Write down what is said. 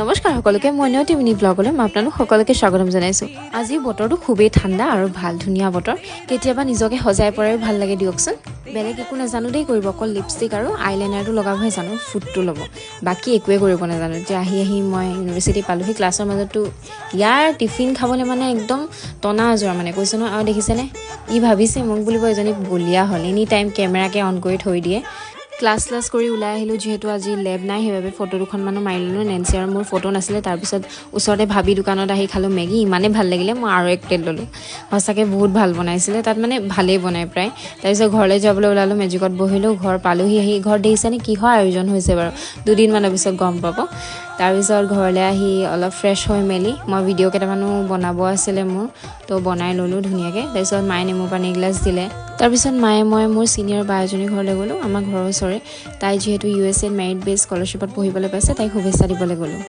নমস্কাৰ সকলোকে মই নয়টি মিনি ব্লগলৈ মই আপোনালোক সকলোকে স্বাগতম জনাইছো। আজি বতৰটো খুবেই ঠাণ্ডা আৰু ভাল ধুনীয়া বতৰ। কেতিয়াবা নিজকে সজাই পৰাও ভাল লাগে দিয়কচোন। বেলেগ একো নাজানো দেই কৰিব, অকল লিপষ্টিক আৰু আইলাইনাৰটো লগাবহে জানো, ফুটটো ল'ব, বাকী একোৱে কৰিব নাজানো। যে আহি মই ইউনিভাৰ্চিটি পালোহি, ক্লাছৰ মাজতো ইয়াৰ টিফিন খাবলৈ মানে একদম টনা আজোৰা মানে কৈছে ন। আৰু দেখিছেনে, ই ভাবিছে মোক বুলিব এজনী বলিয়া হ'ল, এনি টাইম কেমেৰাকে অন কৰি থৈ দিয়ে। ক্লাছ কৰি ওলাই আহিলোঁ, যিহেতু আজি লেব নাই, সেইবাবে ফটো দুখনমানো মাৰি ল'লোঁ। নেন্সি আৰু মোৰ ফটো নাছিলে। তাৰপিছত ওচৰতে ভাবি দোকানত আহি খালোঁ মেগী, ইমানেই ভাল লাগিলে মই আৰু এক প্লেট ল'লোঁ। সঁচাকৈ বহুত ভাল বনাইছিলে, তাত মানে ভালেই বনায় প্ৰায়। তাৰপিছত ঘৰলৈ যাবলৈ ওলালোঁ, মেজিকত বহিলোঁ। ঘৰ পালোহি, আহি ঘৰত দেখিছেনে কিহৰ আয়োজন হৈছে বাৰু, দুদিনমানৰ পিছত গম পাব। তাৰপিছত ঘৰলৈ আহি অলপ ফ্ৰেছ হৈ মেলি মই ভিডিঅ' কেইটামানো বনাব আছিলে মোৰ, তো বনাই ল'লোঁ ধুনীয়াকৈ। তাৰপিছত মায়ে নেমু পানী এগিলাচ দিলে। তাৰপিছত মায়ে মই মোৰ ছিনিয়ৰ বা এজনীৰ ঘৰলৈ গ'লোঁ, আমাৰ ঘৰৰ ওচৰৰে। তাই যিহেতু USA মেৰিট বেছ স্কলাৰশ্বিপত পঢ়িবলৈ পাইছে, তাইক শুভেচ্ছা দিবলৈ গ'লোঁ।